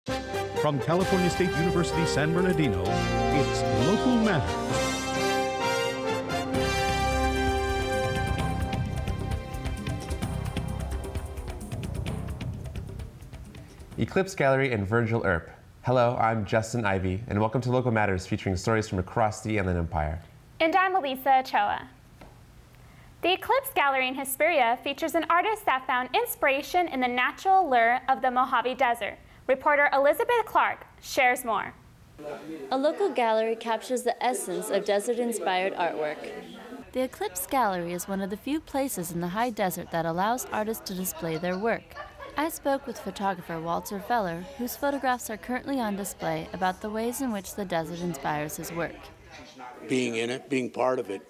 From California State University, San Bernardino, it's Local Matters. Eclipse Gallery and Virgil Earp. Hello, I'm Justin Ivey, and welcome to Local Matters, featuring stories from across the Inland Empire. And I'm Alissa, Ochoa. The Eclipse Gallery in Hesperia features an artist that found inspiration in the natural allure of the Mojave Desert. Reporter Elizabeth Clark shares more. A local gallery captures the essence of desert-inspired artwork. The Eclipse Gallery is one of the few places in the high desert that allows artists to display their work. I spoke with photographer Walter Feller, whose photographs are currently on display, about the ways in which the desert inspires his work. Being in it, being part of it,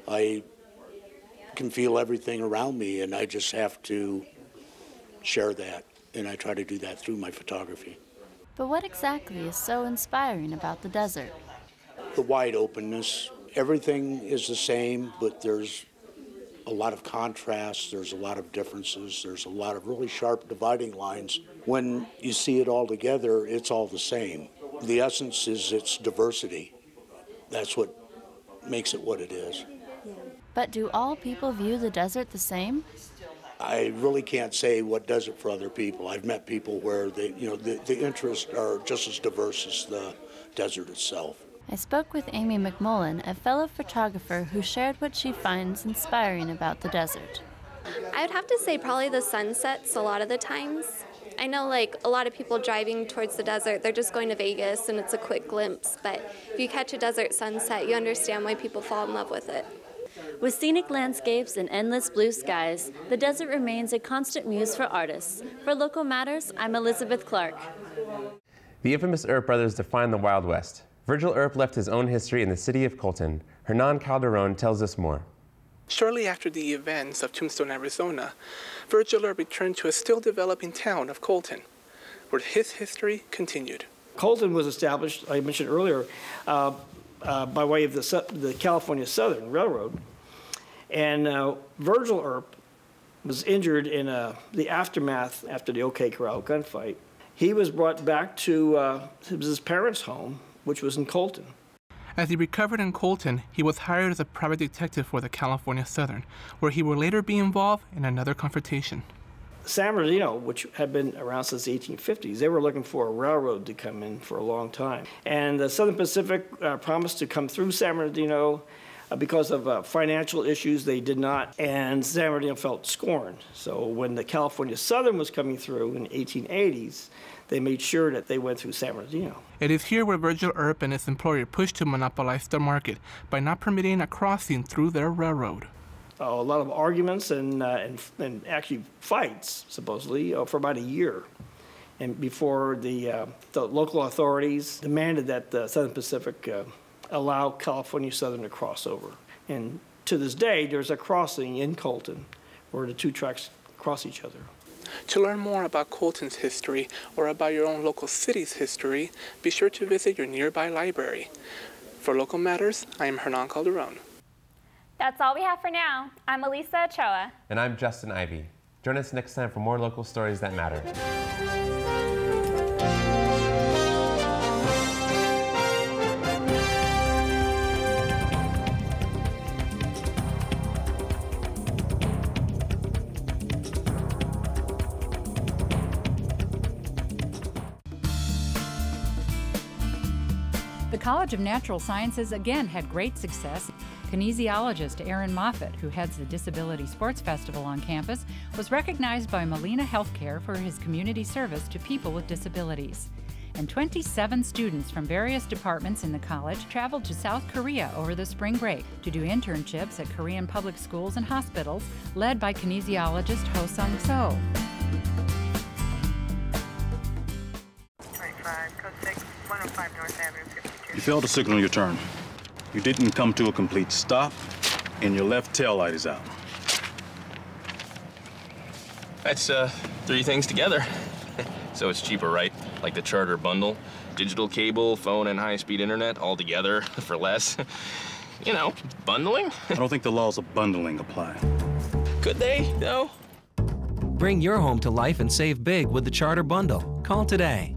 I can feel everything around me, and I just have to share that, and I try to do that through my photography. But what exactly is so inspiring about the desert? The wide openness. Everything is the same, but there's a lot of contrast, there's a lot of differences, there's a lot of really sharp dividing lines. When you see it all together, it's all the same. The essence is its diversity. That's what makes it what it is. But do all people view the desert the same? I really can't say what does it for other people. I've met people where the interests are just as diverse as the desert itself. I spoke with MCMULLEN, a fellow photographer who shared what she finds inspiring about the desert. I would have to say probably the sunsets a lot of the times. I know like a lot of people driving towards the desert, they're just going to Vegas and it's a quick glimpse, but if you catch a desert sunset, you understand why people fall in love with it. With scenic landscapes and endless blue skies, the desert remains a constant muse for artists. For Local Matters, I'm Elizabeth Clark. The infamous Earp brothers defined the Wild West. Virgil Earp left his own history in the city of Colton. Hernan Calderon tells us more. Shortly after the events of Tombstone, Arizona, Virgil Earp returned to a still-developing town of Colton, where his history continued. Colton was established, I mentioned earlier, by way of the California Southern Railroad. And Virgil Earp was injured in the aftermath after the OK Corral gunfight. He was brought back to his parents' home, which was in Colton. As he recovered in Colton, he was hired as a private detective for the California Southern, where he would later be involved in another confrontation. San Bernardino, which had been around since the 1850s, they were looking for a railroad to come in for a long time. And the Southern Pacific promised to come through San Bernardino. Because of financial issues, they did not, and San Bernardino felt scorned. So when the California Southern was coming through in the 1880s, they made sure that they went through San Bernardino. It is here where Virgil Earp and his employer pushed to monopolize the market by not permitting a crossing through their railroad. A lot of arguments and actually fights, supposedly, for about a year. And before the local authorities demanded that the Southern Pacific allow California Southern to cross over. And to this day, there's a crossing in Colton where the two tracks cross each other. To learn more about Colton's history or about your own local city's history, be sure to visit your nearby library. For Local Matters, I am Hernan Calderon. That's all we have for now. I'm Alissa, Ochoa. And I'm Justin Ivey. Join us next time for more local stories that matter. The College of Natural Sciences again had great success. Kinesiologist Aaron Moffat, who heads the Disability Sports Festival on campus, was recognized by Molina Healthcare for his community service to people with disabilities. And 27 students from various departments in the college traveled to South Korea over the spring break to do internships at Korean public schools and hospitals, led by kinesiologist Ho Sung-so. 25, code 6, 105 North Avenue, 52. You failed to signal your turn. You didn't come to a complete stop, and your left tail light is out. That's three things together. So it's cheaper, right? Like the charter bundle, digital cable, phone, and high-speed internet all together for less. You know, bundling. I don't think the laws of bundling apply. Could they, though? Bring your home to life and save big with the Charter Bundle. Call today.